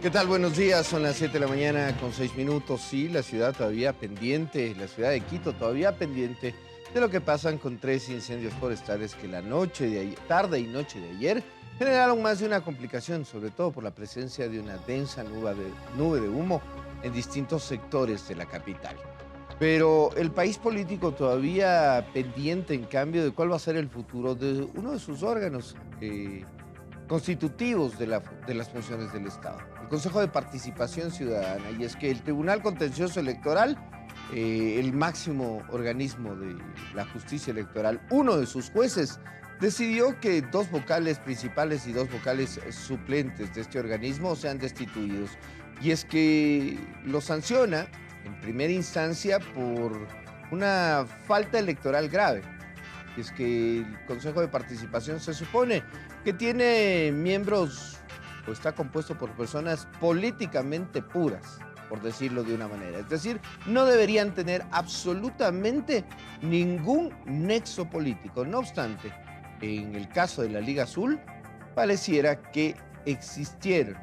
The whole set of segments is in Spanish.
¿Qué tal? Buenos días, son las 7 de la mañana con 6 minutos. Sí, la ciudad todavía pendiente, la ciudad de Quito todavía pendiente de lo que pasan con 3 incendios forestales que la noche de ayer, tarde y noche de ayer generaron más de una complicación, sobre todo por la presencia de una densa nube de humo en distintos sectores de la capital. Pero el país político todavía pendiente, en cambio, de cuál va a ser el futuro de uno de sus órganos constitutivos de las funciones del Estado, el Consejo de Participación Ciudadana. Y es que el Tribunal Contencioso Electoral, el máximo organismo de la justicia electoral, uno de sus jueces, decidió que 2 vocales principales y 2 vocales suplentes de este organismo sean destituidos. Y es que lo sanciona en primera instancia por una falta electoral grave. Y es que el Consejo de Participación se supone que tiene miembros, o está compuesto por personas políticamente puras, por decirlo de una manera. Es decir, no deberían tener absolutamente ningún nexo político. No obstante, en el caso de la Liga Azul, pareciera que existieron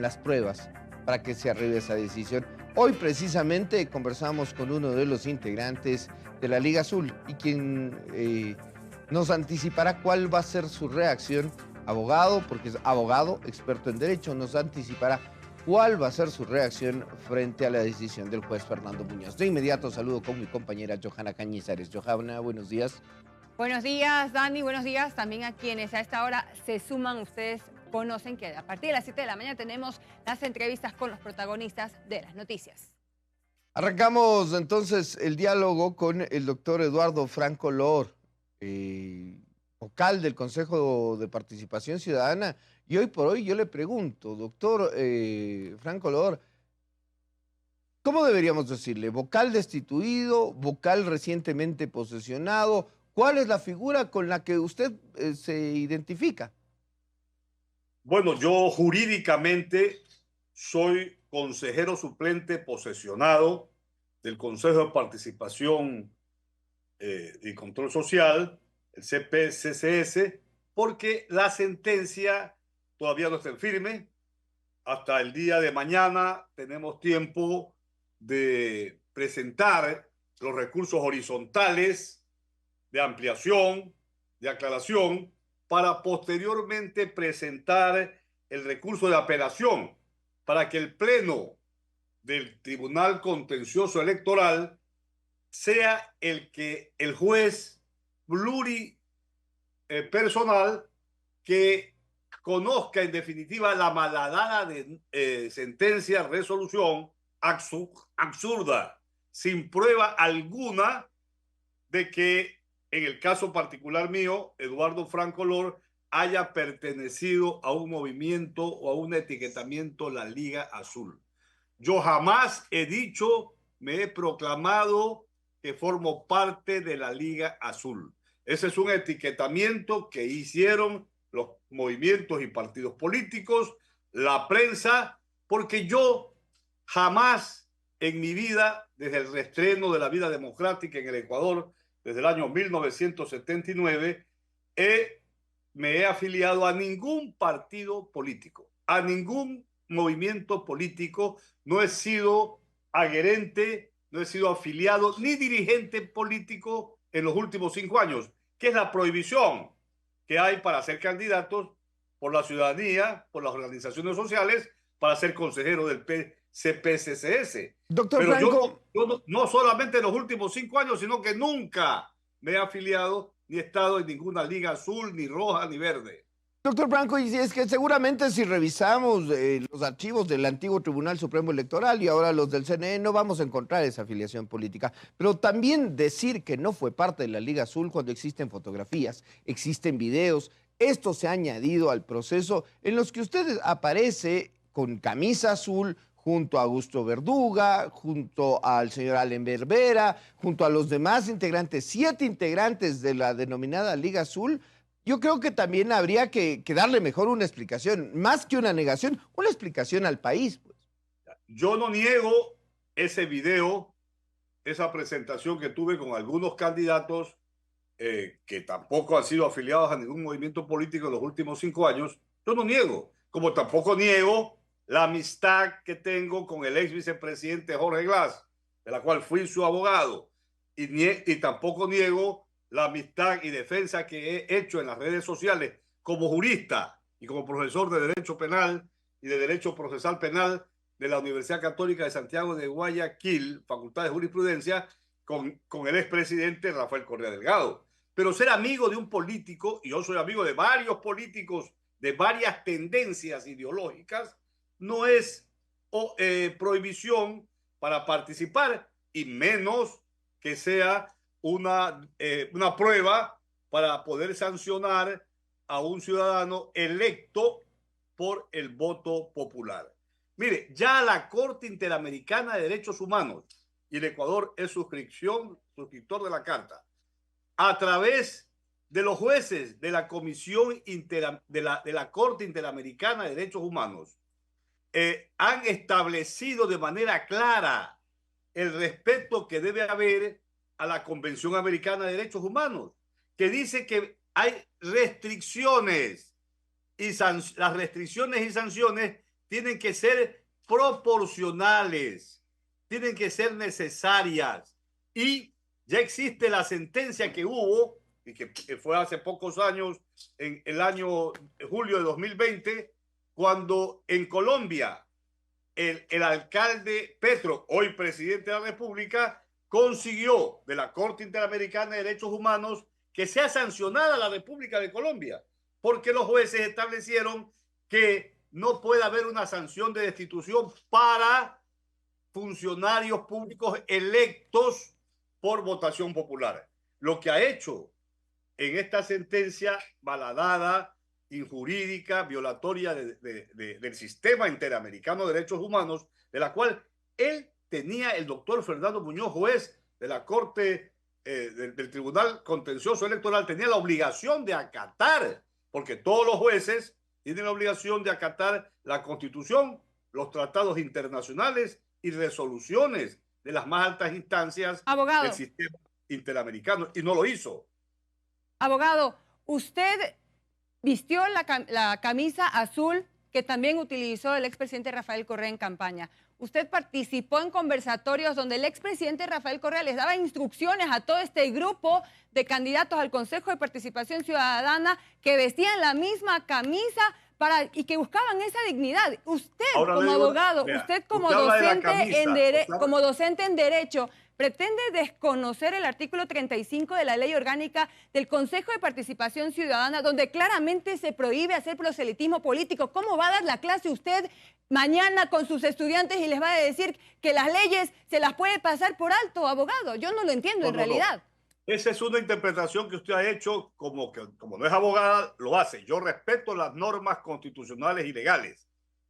las pruebas para que se arribe a esa decisión. Hoy precisamente conversamos con uno de los integrantes de la Liga Azul y quien nos anticipará cuál va a ser su reacción. Abogado, porque es abogado, experto en derecho, nos anticipará cuál va a ser su reacción frente a la decisión del juez Fernando Muñoz. De inmediato saludo con mi compañera Johanna Cañizares. Johanna, buenos días. Buenos días, Dani. Buenos días también a quienes a esta hora se suman. Ustedes conocen que a partir de las 7 de la mañana tenemos las entrevistas con los protagonistas de las noticias. Arrancamos entonces el diálogo con el doctor Eduardo Franco Lor, vocal del Consejo de Participación Ciudadana. Y hoy por hoy yo le pregunto, doctor Franco Lor, ¿cómo deberíamos decirle? ¿Vocal destituido? ¿Vocal recientemente posesionado? ¿Cuál es la figura con la que usted se identifica? Bueno, yo jurídicamente soy consejero suplente posesionado del Consejo de Participación y Control Social, el CPCCS, porque la sentencia todavía no está en firme. Hasta el día de mañana tenemos tiempo de presentar los recursos horizontales de ampliación, de aclaración, para posteriormente presentar el recurso de apelación para que el Pleno del Tribunal Contencioso Electoral sea el juez pluripersonal que conozca en definitiva la malhadada de sentencia, resolución absurda, sin prueba alguna de que en el caso particular mío, Eduardo Franco Lor, haya pertenecido a un movimiento o a un etiquetamiento la Liga Azul. Yo jamás he dicho, me he proclamado que formo parte de la Liga Azul. Ese es un etiquetamiento que hicieron los movimientos y partidos políticos, la prensa, porque yo jamás en mi vida, desde el reestreno de la vida democrática en el Ecuador, desde el año 1979, me he afiliado a ningún partido político, a ningún movimiento político, no he sido adherente, no he sido afiliado ni dirigente político en los últimos 5 años, que es la prohibición que hay para ser candidatos por la ciudadanía, por las organizaciones sociales, para ser consejero del CPCCS. Doctor Pero Franco, yo no solamente en los últimos 5 años, sino que nunca me he afiliado ni he estado en ninguna liga azul, ni roja, ni verde. doctor Franco, y es que seguramente si revisamos los archivos del antiguo Tribunal Supremo Electoral y ahora los del CNE, no vamos a encontrar esa afiliación política. Pero también decir que no fue parte de la Liga Azul cuando existen fotografías, existen videos, esto se ha añadido al proceso en los que usted aparece con camisa azul, junto a Augusto Verduga, junto al señor Allen Berbera, junto a los demás integrantes, 7 integrantes de la denominada Liga Azul. Yo creo que también habría que darle mejor una explicación, más que una negación, una explicación al país, pues. Yo no niego ese video, esa presentación que tuve con algunos candidatos que tampoco han sido afiliados a ningún movimiento político en los últimos 5 años. Yo no niego, como tampoco niego la amistad que tengo con el ex vicepresidente Jorge Glass, de la cual fui su abogado, y tampoco niego la amistad y defensa que he hecho en las redes sociales como jurista y como profesor de Derecho Penal y de Derecho Procesal Penal de la Universidad Católica de Santiago de Guayaquil, Facultad de Jurisprudencia, con el expresidente Rafael Correa Delgado. Pero ser amigo de un político, y yo soy amigo de varios políticos de varias tendencias ideológicas, no es prohibición para participar, y menos que sea una prueba para poder sancionar a un ciudadano electo por el voto popular. Mire, ya la Corte Interamericana de Derechos Humanos, y el Ecuador es suscriptor de la Carta, a través de los jueces de la Comisión de la Corte Interamericana de Derechos Humanos, han establecido de manera clara el respeto que debe haber a la Convención Americana de Derechos Humanos, que dice que hay restricciones y las restricciones y sanciones tienen que ser proporcionales, tienen que ser necesarias. Y ya existe la sentencia que hubo, y que fue hace pocos años, en el año julio de 2020, cuando en Colombia el alcalde Petro, hoy presidente de la República, consiguió de la Corte Interamericana de Derechos Humanos que sea sancionada la República de Colombia, porque los jueces establecieron que no puede haber una sanción de destitución para funcionarios públicos electos por votación popular. Lo que ha hecho en esta sentencia malhadada, injurídica, violatoria del sistema interamericano de derechos humanos, de la cual él tenía, el doctor Fernando Muñoz, juez de la Corte del Tribunal Contencioso Electoral, tenía la obligación de acatar, porque todos los jueces tienen la obligación de acatar la Constitución, los tratados internacionales y resoluciones de las más altas instancias del sistema interamericano, y no lo hizo. Abogado, usted vistió la camisa azul que también utilizó el expresidente Rafael Correa en campaña. Usted participó en conversatorios donde el expresidente Rafael Correa les daba instrucciones a todo este grupo de candidatos al Consejo de Participación Ciudadana que vestían la misma camisa y que buscaban esa dignidad. Usted, ahora como abogado, usted como docente en Derecho, pretende desconocer el artículo 35 de la Ley Orgánica del Consejo de Participación Ciudadana, donde claramente se prohíbe hacer proselitismo político. ¿Cómo va a dar la clase usted mañana con sus estudiantes y les va a decir que las leyes se las puede pasar por alto, abogado? Yo no lo entiendo en realidad. Esa es una interpretación que usted ha hecho, como no es abogada, lo hace. Yo respeto las normas constitucionales y legales.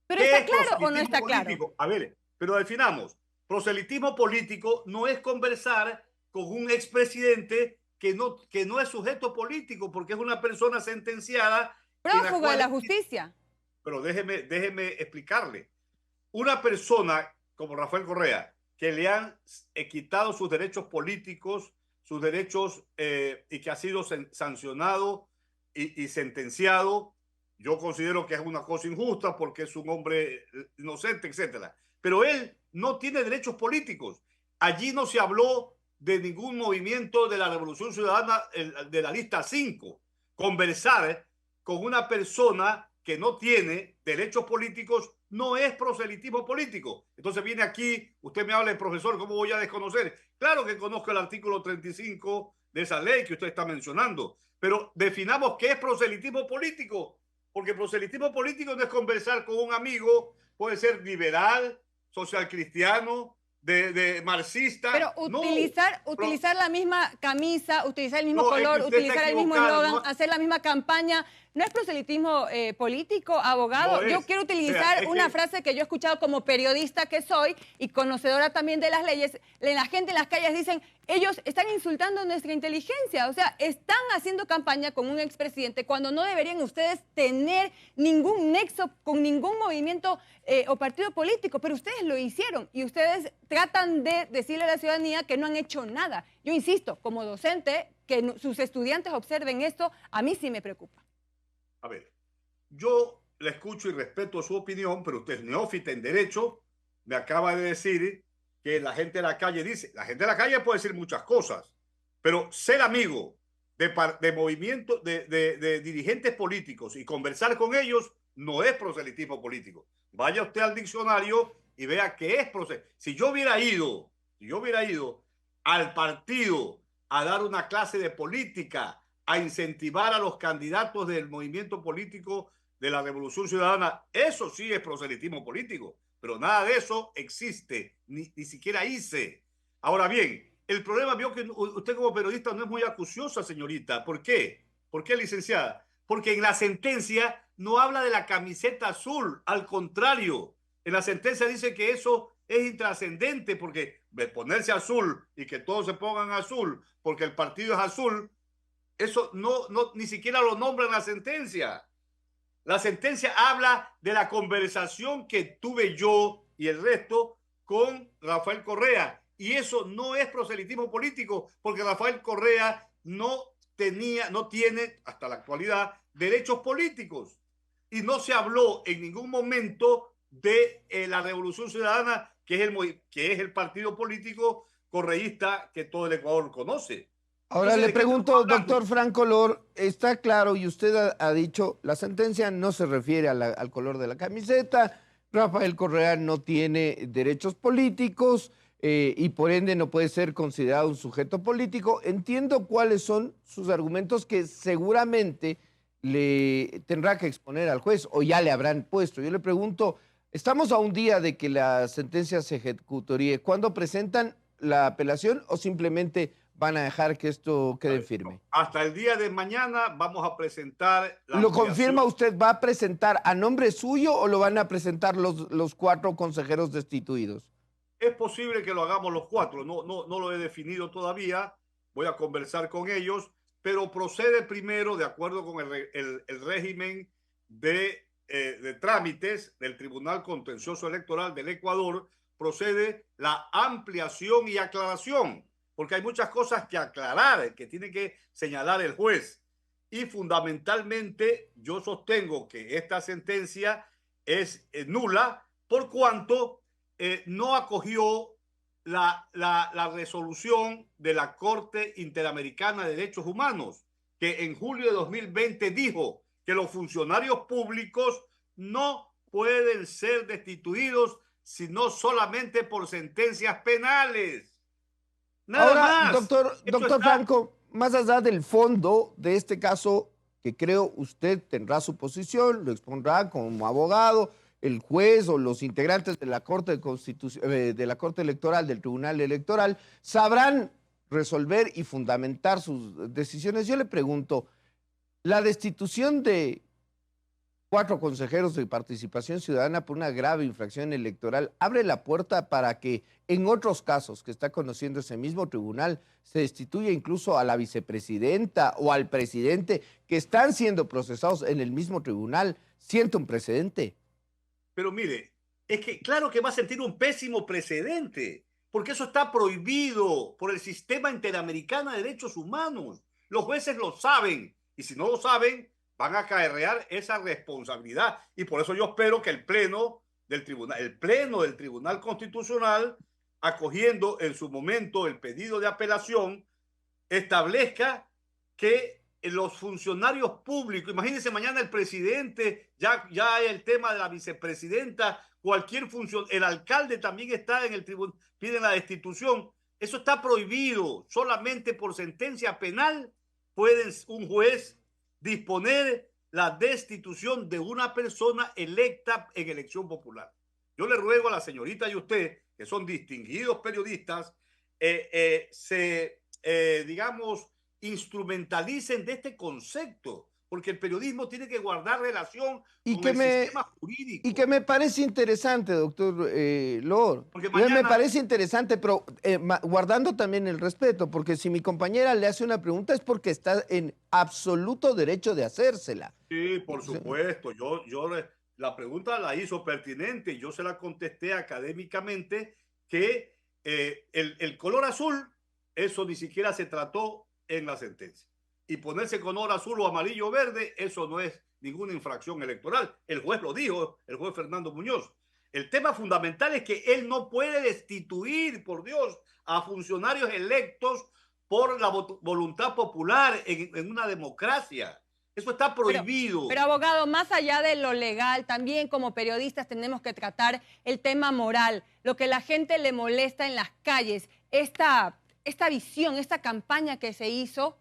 ¿Pero está claro o no está claro? A ver, pero definamos. Proselitismo político no es conversar con un expresidente que no es sujeto político, porque es una persona sentenciada. Prófugo de la justicia. Pero déjeme explicarle. Una persona como Rafael Correa, que le han quitado sus derechos políticos, sus derechos, y que ha sido sancionado y sentenciado, yo considero que es una cosa injusta porque es un hombre inocente, etcétera. Pero él no tiene derechos políticos. Allí no se habló de ningún movimiento de la Revolución Ciudadana de la lista 5. Conversar con una persona que no tiene derechos políticos no es proselitismo político. Entonces viene aquí, usted me habla de profesor, ¿cómo voy a desconocer? Claro que conozco el artículo 35 de esa ley que usted está mencionando, pero definamos qué es proselitismo político, porque proselitismo político no es conversar con un amigo, puede ser liberal, social cristiano, de marxista. Pero utilizar la misma camisa, utilizar el mismo color, utilizar el mismo eslogan, hacer la misma campaña, ¿no es proselitismo político, abogado? Yo quiero utilizar una frase que yo he escuchado como periodista que soy y conocedora también de las leyes. La gente en las calles dicen, ellos están insultando nuestra inteligencia, o sea, están haciendo campaña con un expresidente cuando no deberían ustedes tener ningún nexo con ningún movimiento o partido político, pero ustedes lo hicieron y ustedes tratan de decirle a la ciudadanía que no han hecho nada. Yo insisto, como docente, que sus estudiantes observen esto, a mí sí me preocupa. A ver, yo le escucho y respeto su opinión, pero usted es neófita en derecho, me acaba de decir que la gente de la calle dice, la gente de la calle puede decir muchas cosas, pero ser amigo de movimientos, de dirigentes políticos y conversar con ellos no es proselitismo político. Vaya usted al diccionario y vea qué es proselitismo. Si yo hubiera ido al partido a dar una clase de política, a incentivar a los candidatos del movimiento político de la Revolución Ciudadana, eso sí es proselitismo político, pero nada de eso existe, ni siquiera hice. Ahora bien, el problema, vio que usted como periodista no es muy acuciosa, señorita. ¿Por qué? ¿Por qué, licenciada? Porque en la sentencia no habla de la camiseta azul, al contrario, en la sentencia dice que eso es intrascendente, porque ponerse azul y que todos se pongan azul porque el partido es azul, eso ni siquiera lo nombra en la sentencia. La sentencia habla de la conversación que tuve yo y el resto con Rafael Correa. Y eso no es proselitismo político, porque Rafael Correa no tiene, hasta la actualidad, derechos políticos. Y no se habló en ningún momento de la Revolución Ciudadana, que es el partido político correísta que todo el Ecuador conoce. Ahora le pregunto, doctor Franco Lor, está claro y usted ha dicho, la sentencia no se refiere al color de la camiseta, Rafael Correa no tiene derechos políticos y por ende no puede ser considerado un sujeto político. Entiendo cuáles son sus argumentos que seguramente le tendrá que exponer al juez o ya le habrán puesto. Yo le pregunto, estamos a un día de que la sentencia se ejecutaría. ¿Cuándo presentan la apelación o simplemente van a dejar que esto quede firme? Hasta el día de mañana vamos a presentar la ¿Lo confirma usted? ¿Va a presentar a nombre suyo o lo van a presentar los 4 consejeros destituidos? Es posible que lo hagamos los 4, no lo he definido todavía, voy a conversar con ellos, pero procede primero, de acuerdo con el régimen de trámites del Tribunal Contencioso Electoral del Ecuador, procede la ampliación y aclaración, porque hay muchas cosas que aclarar, que tiene que señalar el juez. Y fundamentalmente yo sostengo que esta sentencia es nula por cuanto no acogió la resolución de la Corte Interamericana de Derechos Humanos, que en julio de 2020 dijo que los funcionarios públicos no pueden ser destituidos sino solamente por sentencias penales. Nada Ahora, más. Doctor Franco, más allá del fondo de este caso, que creo usted tendrá su posición, lo expondrá como abogado, el juez o los integrantes de la Corte Electoral, del Tribunal Electoral, sabrán resolver y fundamentar sus decisiones. Yo le pregunto, la destitución de 4 consejeros de participación ciudadana por una grave infracción electoral abre la puerta para que en otros casos que está conociendo ese mismo tribunal se destituya incluso a la vicepresidenta o al presidente que están siendo procesados en el mismo tribunal. ¿Siente un precedente? Pero mire, es que claro que va a sentir un pésimo precedente, porque eso está prohibido por el Sistema Interamericano de Derechos Humanos. Los jueces lo saben, y si no lo saben, van a acarrear esa responsabilidad. Y por eso yo espero que el Pleno del Tribunal Constitucional, acogiendo en su momento el pedido de apelación, establezca que los funcionarios públicos, imagínense mañana el presidente, ya hay el tema de la vicepresidenta, cualquier función, el alcalde también está en el tribunal, piden la destitución. Eso está prohibido. Solamente por sentencia penal puede un juez disponer la destitución de una persona electa en elección popular. Yo le ruego a la señorita y usted, que son distinguidos periodistas, digamos, instrumentalicen de este concepto, porque el periodismo tiene que guardar relación con el sistema jurídico. Y que me parece interesante, doctor Lor. Me parece interesante, pero guardando también el respeto, porque si mi compañera le hace una pregunta es porque está en absoluto derecho de hacérsela. Sí, por supuesto. La pregunta la hizo pertinente, yo se la contesté académicamente que el color azul, eso ni siquiera se trató en la sentencia. y ponerse color azul o amarillo o verde, eso no es ninguna infracción electoral. El juez lo dijo, el juez Fernando Muñoz. El tema fundamental es que él no puede destituir, por Dios, a funcionarios electos por la voluntad popular en una democracia. Eso está prohibido. Pero, abogado, más allá de lo legal, también como periodistas tenemos que tratar el tema moral, lo que la gente le molesta en las calles, esta visión, esta campaña que se hizo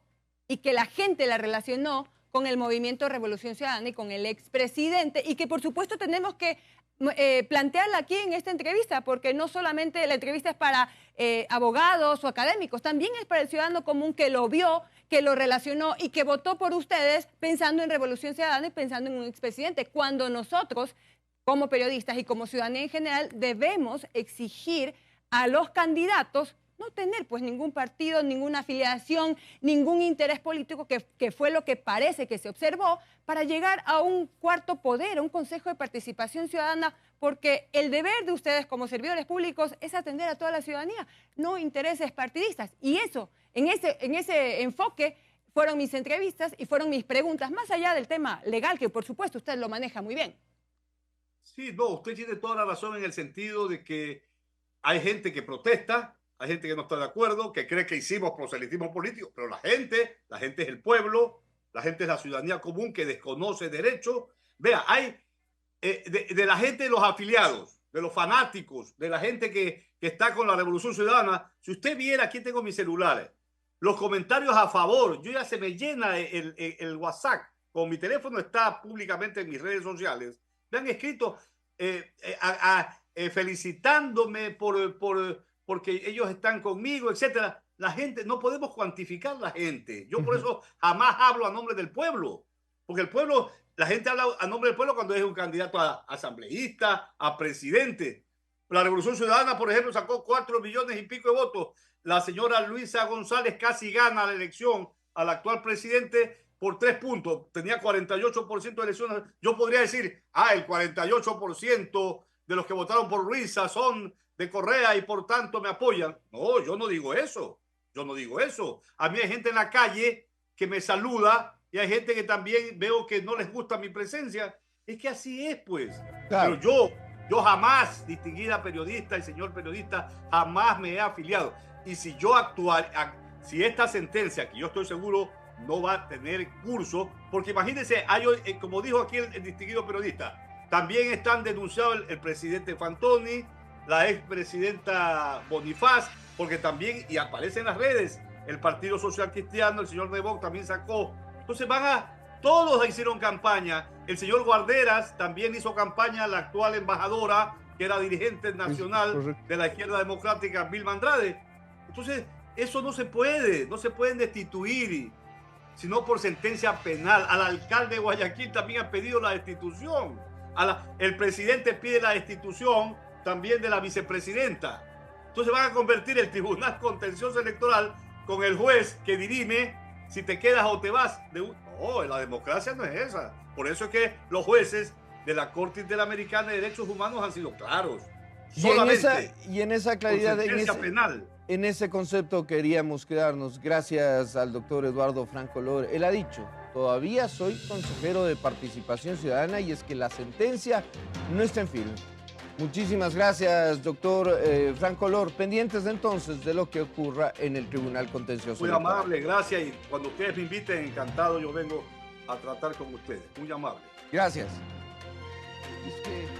y que la gente la relacionó con el movimiento Revolución Ciudadana y con el expresidente, y que por supuesto tenemos que plantearla aquí en esta entrevista, porque no solamente la entrevista es para abogados o académicos, también es para el ciudadano común que lo vio, que lo relacionó y que votó por ustedes pensando en Revolución Ciudadana y pensando en un expresidente, cuando nosotros, como periodistas y como ciudadanía en general, debemos exigir a los candidatos no tener pues ningún partido, ninguna afiliación, ningún interés político, que fue lo que parece que se observó, para llegar a un cuarto poder, a un consejo de participación ciudadana, porque el deber de ustedes como servidores públicos es atender a toda la ciudadanía, no intereses partidistas. Y eso, en ese enfoque, fueron mis entrevistas y fueron mis preguntas, más allá del tema legal, que por supuesto usted lo maneja muy bien. Sí, no, usted tiene toda la razón en el sentido de que hay gente que protesta, hay gente que no está de acuerdo, que cree que hicimos proselitismo político, pero la gente es el pueblo, la gente es la ciudadanía común que desconoce derechos. Vea, hay de la gente de los afiliados, de los fanáticos, de la gente que está con la Revolución Ciudadana. Si usted viera, aquí tengo mis celulares, los comentarios a favor, yo ya se me llena el WhatsApp, con mi teléfono está públicamente en mis redes sociales, me han escrito felicitándome porque ellos están conmigo, etcétera. La gente, no podemos cuantificar la gente. Yo por eso jamás hablo a nombre del pueblo, porque el pueblo, la gente habla a nombre del pueblo cuando es un candidato a asambleísta, a presidente. La Revolución Ciudadana, por ejemplo, sacó 4 millones y pico de votos. La señora Luisa González casi gana la elección al actual presidente por 3 puntos. Tenía 48% de elecciones. Yo podría decir, el 48% de los que votaron por Luisa son de Correa y por tanto me apoyan. No, yo no digo eso. Yo no digo eso. A mí hay gente en la calle que me saluda y hay gente que también veo que no les gusta mi presencia. Es que así es, pues. Claro. Pero yo jamás, distinguida periodista y señor periodista, jamás me he afiliado. Y si yo si esta sentencia, que yo estoy seguro no va a tener curso, porque imagínense, como dijo aquí el distinguido periodista, también están denunciados el presidente Fantoni, la expresidenta Bonifaz, porque también, y aparece en las redes, el Partido Social Cristiano, el señor Nebot también sacó. Entonces todos hicieron campaña. El señor Guarderas también hizo campaña, la actual embajadora, que era dirigente nacional de la izquierda democrática, Vilma Andrade. Entonces, eso no se pueden destituir, sino por sentencia penal. Al alcalde de Guayaquil también ha pedido la destitución. El presidente pide la destitución también de la vicepresidenta. Entonces van a convertir el Tribunal Contencioso Electoral con el juez que dirime si te quedas o te vas. No, la democracia no es esa. Por eso es que los jueces de la Corte Interamericana de Derechos Humanos han sido claros. Y en esa claridad, penal. En ese concepto queríamos quedarnos. Gracias al doctor Eduardo Franco Lor. Él ha dicho, todavía soy consejero de Participación Ciudadana y es que la sentencia no está en firme. Muchísimas gracias, doctor Franco Lor. Pendientes entonces de lo que ocurra en el Tribunal Contencioso. Muy amable, gracias. Y cuando ustedes me inviten, encantado, yo vengo a tratar con ustedes. Muy amable. Gracias. Es que...